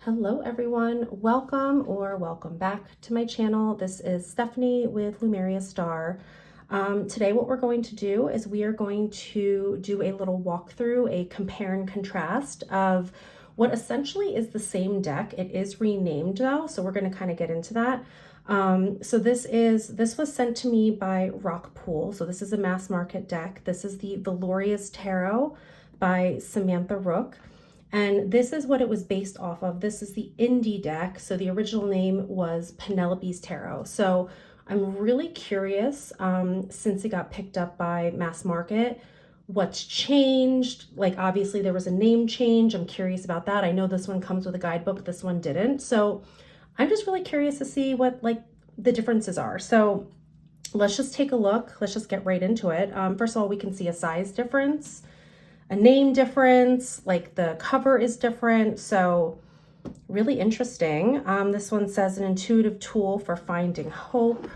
Hello everyone, welcome back to my channel. This is Stephanie with Velouria Star. Today what we're going to do is we are going to do a little walkthrough, a compare and contrast of what essentially is the same deck. It is renamed though, so we're going to kind of get into that. So this was sent to me by Rock Pool. So this is a mass market deck. This is the Velouria's Tarot by Sam Rook. And this is what it was based off of. This is the indie deck. So the original name was Penelope's Tarot. So I'm really curious, since it got picked up by mass market, what's changed. Like obviously there was a name change. I'm curious about that. I know this one comes with a guidebook, this one didn't. So I'm just really curious to see what like the differences are. So let's just take a look. Let's just get right into it. First of all, we can see a size difference, a name difference, like the cover is different. So really interesting. This one says an intuitive tool for finding hope.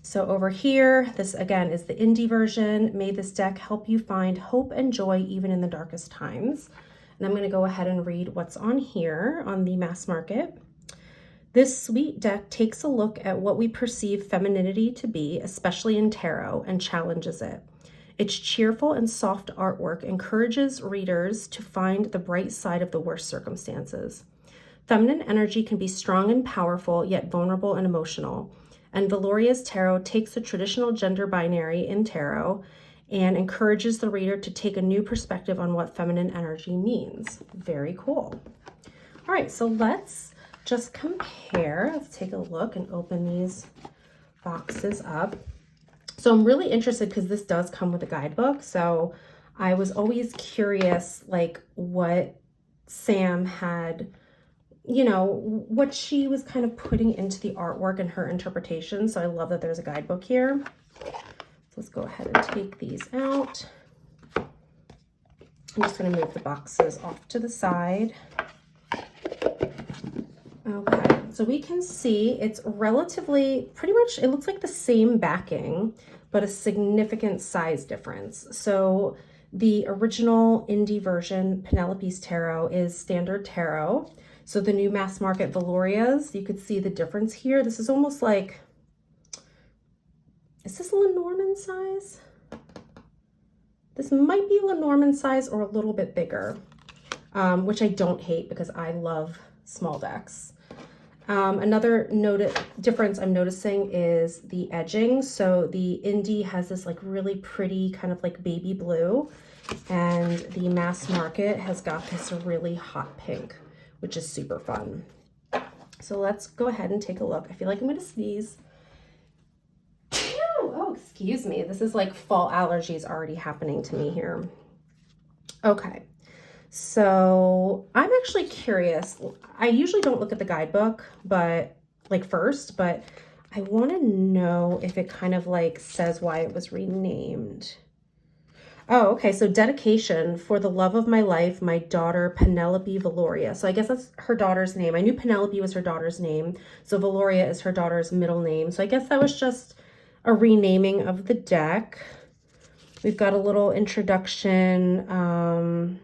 So over here, this again is the indie version. May this deck help you find hope and joy even in the darkest times. And I'm going to go ahead and read what's on here on the mass market. This sweet deck takes a look at what we perceive femininity to be, especially in tarot, and challenges it. Its cheerful and soft artwork encourages readers to find the bright side of the worst circumstances. Feminine energy can be strong and powerful, yet vulnerable and emotional. And Velouria's Tarot takes the traditional gender binary in tarot and encourages the reader to take a new perspective on what feminine energy means. Very cool. All right, so let's just compare. Let's take a look and open these boxes up. So I'm really interested because this does come with a guidebook. So I was always curious, like what Sam had, you know, what she was kind of putting into the artwork and her interpretation. So I love that there's a guidebook here. So let's go ahead and take these out. I'm just going to move the boxes off to the side. Okay, so we can see it's relatively, pretty much, it looks like the same backing, but a significant size difference. So the original indie version, Penelope's Tarot, is standard tarot. So the new mass market Velouria's, you could see the difference here. This is almost like, is this Lenormand size? This might be Lenormand size or a little bit bigger, which I don't hate because I love small decks. Another difference I'm noticing is the edging. So the indie has this like really pretty kind of like baby blue, and the mass market has got this really hot pink, which is super fun. So let's go ahead and take a look. I feel like I'm gonna sneeze. Oh, excuse me. This is like fall allergies already happening to me here. Okay. So I'm actually curious. I usually don't look at the guidebook, but like first, but I want to know if it kind of like says why it was renamed. Oh, okay. So dedication: for the love of my life, my daughter, Penelope Velouria. So I guess that's her daughter's name. I knew Penelope was her daughter's name. So Velouria is her daughter's middle name. So I guess that was just a renaming of the deck. We've got a little introduction.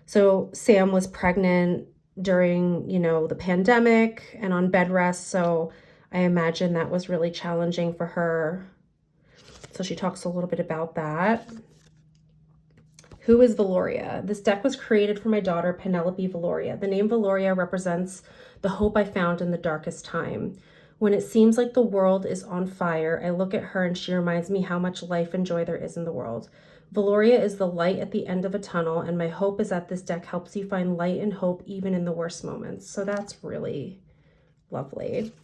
So Sam was pregnant during, you know, the pandemic and on bed rest. So I imagine that was really challenging for her. So she talks a little bit about that. Who is Velouria? This deck was created for my daughter, Penelope Velouria. The name Velouria represents the hope I found in the darkest time. When it seems like the world is on fire, I look at her and she reminds me how much life and joy there is in the world. Velouria is the light at the end of a tunnel, and my hope is that this deck helps you find light and hope even in the worst moments. So that's really lovely.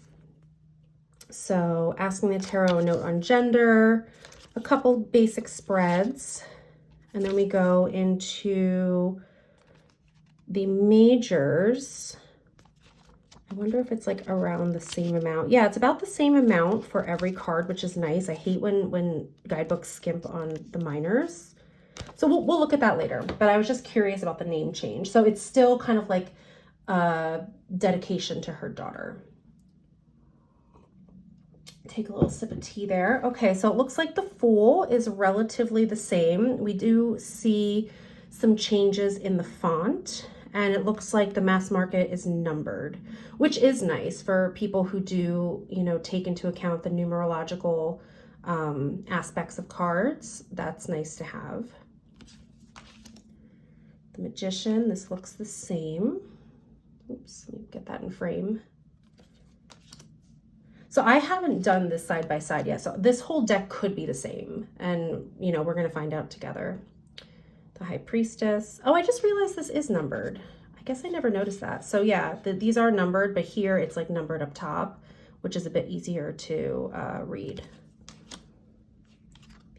So asking the tarot a note on gender, a couple basic spreads, and then we go into the majors. I wonder if it's like around the same amount. Yeah, it's about the same amount for every card, which is nice. I hate when guidebooks skimp on the minors. So we'll look at that later. But I was just curious about the name change. So it's still kind of like a dedication to her daughter. Take a little sip of tea there. Okay, so it looks like the Fool is relatively the same. We do see some changes in the font and it looks like the mass market is numbered, which is nice for people who do, you know, take into account the numerological aspects of cards. That's nice to have. The Magician, this looks the same. Oops, let me get that in frame. So I haven't done this side by side yet, so this whole deck could be the same, and you know, we're gonna find out together. The High Priestess. Oh, I just realized this is numbered. I guess I never noticed that. So yeah, these are numbered, but here it's like numbered up top, which is a bit easier to read.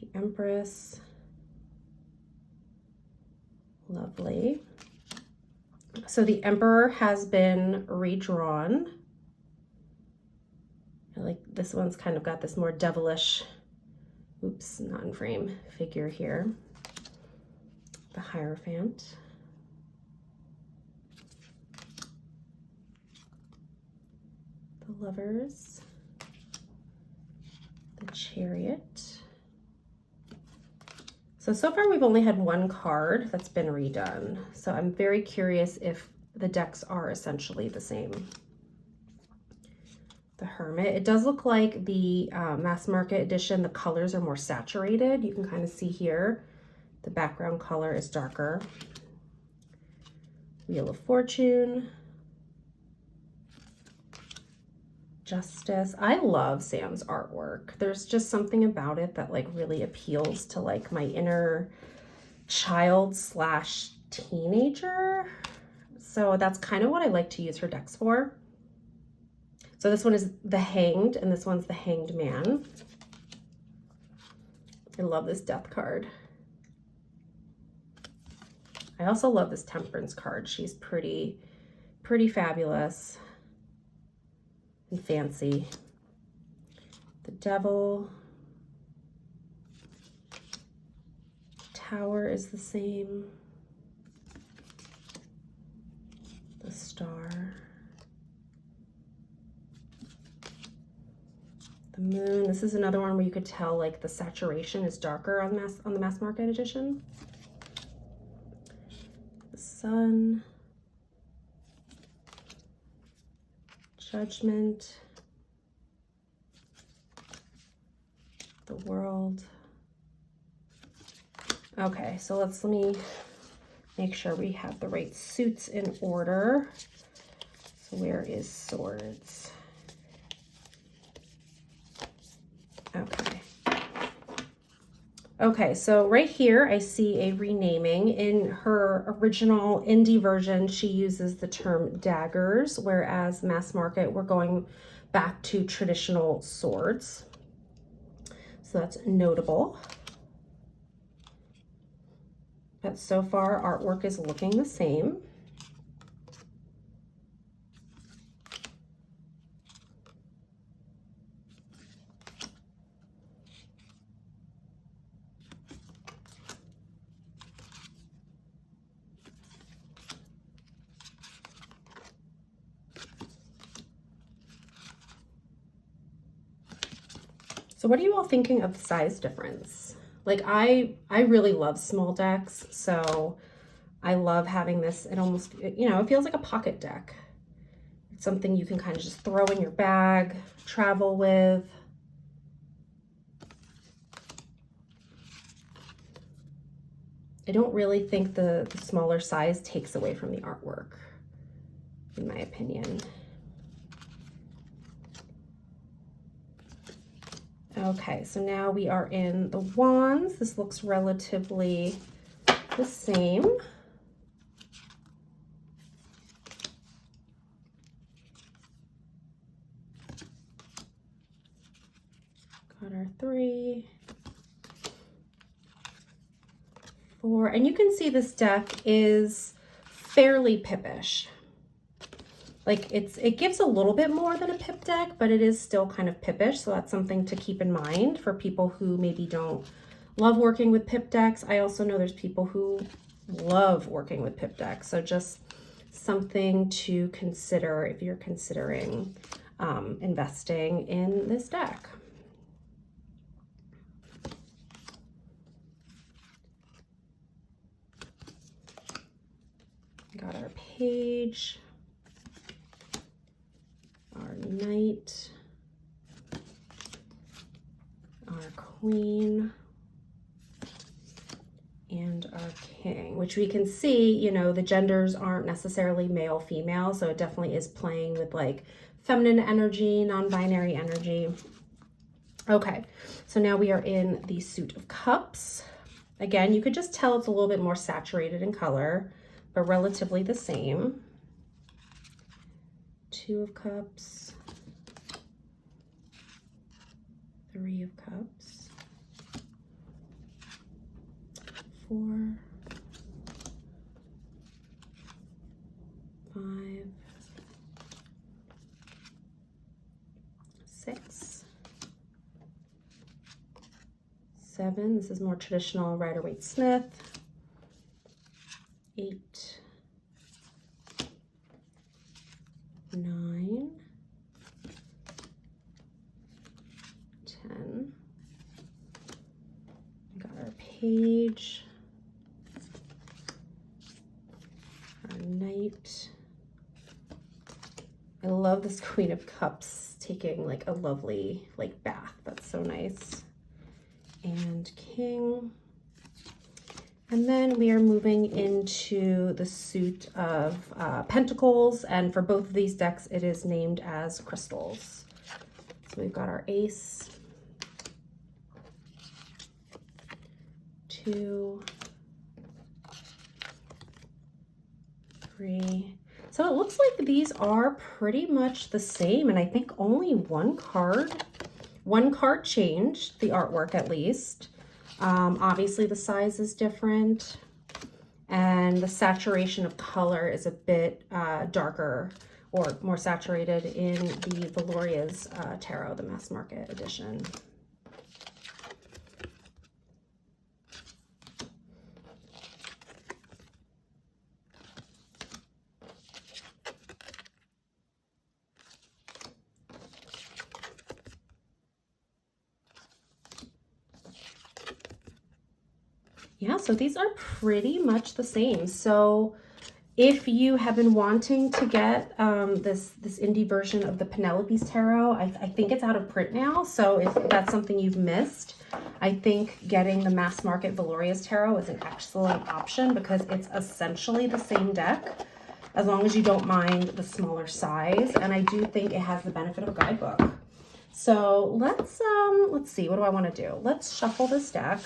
The Empress. Lovely. So the Emperor has been redrawn. I like this one's kind of got this more devilish, oops, not in frame, figure here. The Hierophant. The Lovers. The Chariot. So far we've only had one card that's been redone. So I'm very curious if the decks are essentially the same. The Hermit. It does look like the mass market edition, the colors are more saturated. You can kind of see here, the background color is darker. Wheel of Fortune. Justice. I love Sam's artwork. There's just something about it that like really appeals to like my inner child slash teenager. So that's kind of what I like to use her decks for. So this one is the Hanged and this one's the Hanged Man. I love this Death card. I also love this Temperance card. She's pretty fabulous and fancy. The Devil. Tower is the same. The Star. The Moon. This is another one where you could tell like the saturation is darker on the mass market edition. The Sun. Judgment. The World. Okay, so let me make sure we have the right suits in order. So where is Swords? Okay. Okay, so right here I see a renaming. In her original indie version, she uses the term daggers, whereas mass market, we're going back to traditional swords. So that's notable. But so far, artwork is looking the same. So what are you all thinking of the size difference? Like I really love small decks, so I love having this. It almost, you know, it feels like a pocket deck. It's something you can kind of just throw in your bag, travel with. I don't really think the smaller size takes away from the artwork, in my opinion. Okay, so now we are in the Wands. This looks relatively the same. Got our 3, 4, and you can see this deck is fairly pippish. Like it gives a little bit more than a pip deck, but it is still kind of pippish. So that's something to keep in mind for people who maybe don't love working with pip decks. I also know there's people who love working with pip decks. So just something to consider if you're considering investing in this deck. Got our page, our knight, our queen, and our king, which we can see, you know, the genders aren't necessarily male, female, so it definitely is playing with like feminine energy, non-binary energy. Okay, so now we are in the suit of cups. Again, you could just tell it's a little bit more saturated in color, but relatively the same. Two of cups, three of cups, four, five, six, seven. This is more traditional Rider-Waite-Smith. 8, 9, 10. Got our page, our knight. I love this Queen of Cups taking like a lovely like bath. That's so nice. And king. And then we are moving into the suit of pentacles, and for both of these decks it is named as crystals. So we've got our ace, 2, 3. So it looks like these are pretty much the same, and I think only one card changed, the artwork at least. Obviously the size is different, and the saturation of color is a bit darker or more saturated in the Velouria's tarot, the mass market edition. Yeah, so these are pretty much the same. So if you have been wanting to get this indie version of the Penelope's Tarot, I think it's out of print now. So if that's something you've missed, I think getting the mass market Velouria's Tarot is an excellent option because it's essentially the same deck as long as you don't mind the smaller size. And I do think it has the benefit of a guidebook. So let's see, what do I want to do? Let's shuffle this deck.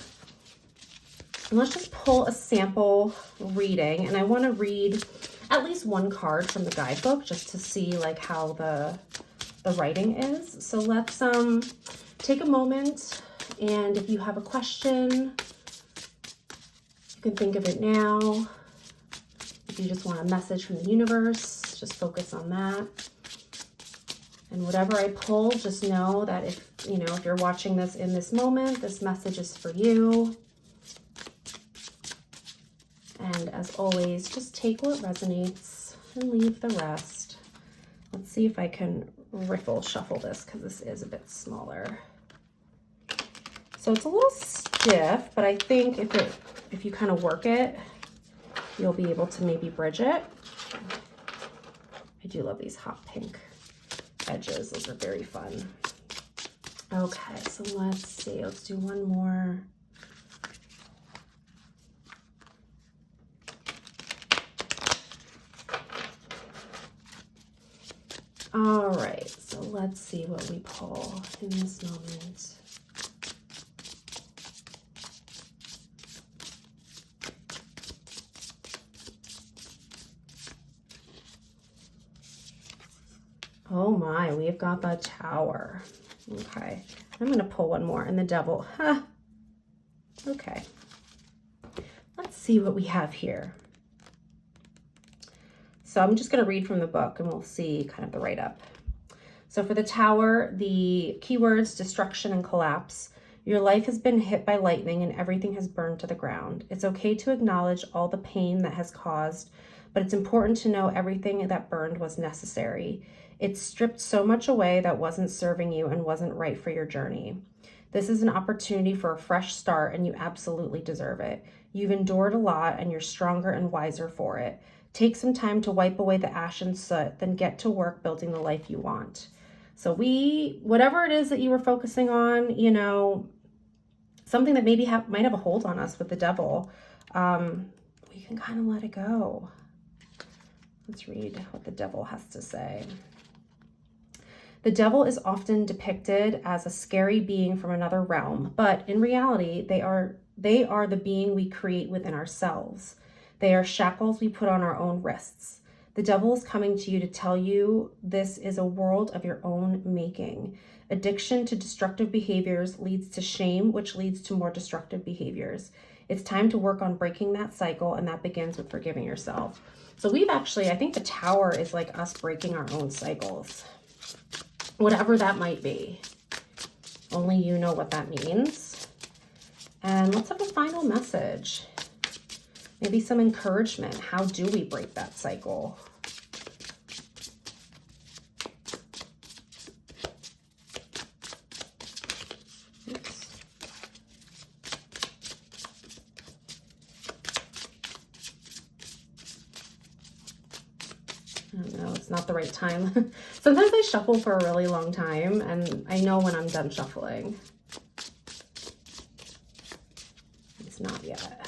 And let's just pull a sample reading, and I want to read at least one card from the guidebook just to see like how the writing is. So let's take a moment, and if you have a question, you can think of it now. If you just want a message from the universe, just focus on that. And whatever I pull, just know that if you're watching this in this moment, this message is for you. And as always, just take what resonates and leave the rest. Let's see if I can riffle shuffle this because this is a bit smaller. So it's a little stiff, but I think if you kind of work it, you'll be able to maybe bridge it. I do love these hot pink edges. Those are very fun. Okay, so let's see. Let's do one more. All right, so let's see what we pull in this moment. Oh my, we've got the Tower. Okay, I'm going to pull one more, and the Devil. Huh. Okay, let's see what we have here. So I'm just going to read from the book and we'll see kind of the write-up. So for the Tower, the keywords destruction and collapse. Your life has been hit by lightning and everything has burned to the ground. It's okay to acknowledge all the pain that has caused, but it's important to know everything that burned was necessary. It stripped so much away that wasn't serving you and wasn't right for your journey. This is an opportunity for a fresh start, and you absolutely deserve it. You've endured a lot and you're stronger and wiser for it. Take some time to wipe away the ash and soot, then get to work building the life you want. So whatever it is that you were focusing on, you know, something that maybe might have a hold on us with the devil, we can kind of let it go. Let's read what the devil has to say. The devil is often depicted as a scary being from another realm, but in reality, they are the being we create within ourselves. They are shackles we put on our own wrists. The devil is coming to you to tell you this is a world of your own making. Addiction to destructive behaviors leads to shame, which leads to more destructive behaviors. It's time to work on breaking that cycle, and that begins with forgiving yourself. So I think the Tower is like us breaking our own cycles. Whatever that might be. Only you know what that means. And let's have a final message. Maybe some encouragement. How do we break that cycle? Oops. I don't know, it's not the right time. Sometimes I shuffle for a really long time, and I know when I'm done shuffling. It's not yet.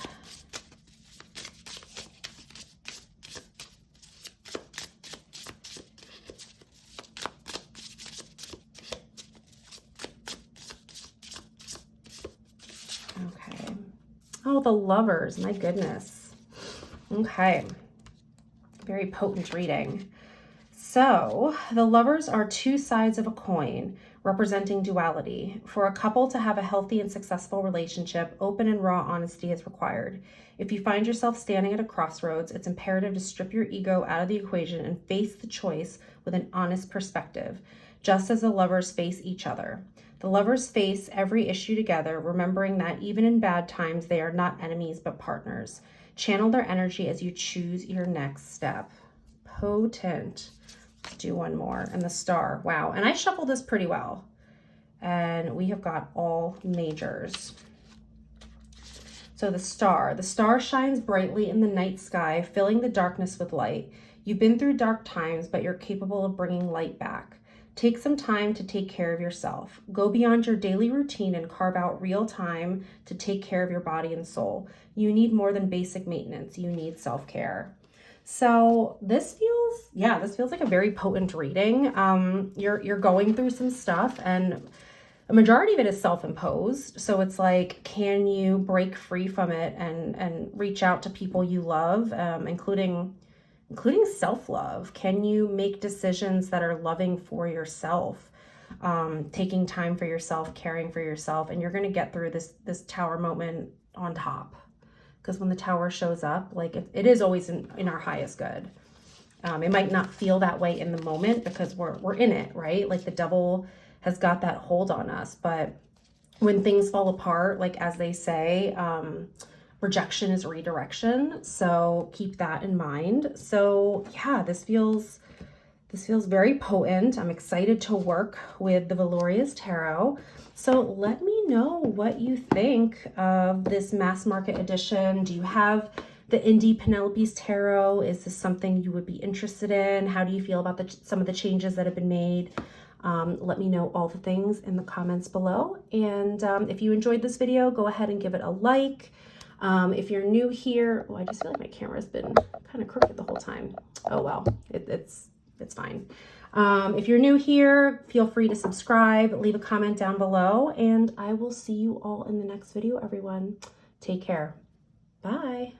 Okay. Oh, the Lovers, my goodness. Okay. Very potent reading. So the Lovers are two sides of a coin, representing duality. For a couple to have a healthy and successful relationship, open and raw honesty is required. If you find yourself standing at a crossroads, it's imperative to strip your ego out of the equation and face the choice with an honest perspective, just as the lovers face each other. The lovers face every issue together, remembering that even in bad times, they are not enemies but partners. Channel their energy as you choose your next step. Potent. Let's do one more. And the Star. Wow. And I shuffled this pretty well. And we have got all majors. So the Star. The Star shines brightly in the night sky, filling the darkness with light. You've been through dark times, but you're capable of bringing light back. Take some time to take care of yourself. Go beyond your daily routine and carve out real time to take care of your body and soul. You need more than basic maintenance. You need self-care. So this feels like a very potent reading. You're going through some stuff, and a majority of it is self-imposed. So it's like, can you break free from it and reach out to people you love, including self-love? Can you make decisions that are loving for yourself, taking time for yourself, caring for yourself, and you're going to get through this Tower moment on top. Because when the Tower shows up, like it is always in our highest good. It might not feel that way in the moment because we're in it, right? Like the devil has got that hold on us. But when things fall apart, like as they say, rejection is redirection. So keep that in mind. So yeah, this feels very potent. I'm excited to work with the Velouria's Tarot. So let me know what you think of this mass market edition. Do you have the indie Penelope's Tarot? Is this something you would be interested in? How do you feel about some of the changes that have been made? Let me know all the things in the comments below. And if you enjoyed this video, go ahead and give it a like. If you're new here, I just feel like my camera's been kind of crooked the whole time. Oh well, it's fine. If you're new here, feel free to subscribe, leave a comment down below, and I will see you all in the next video, everyone. Take care. Bye.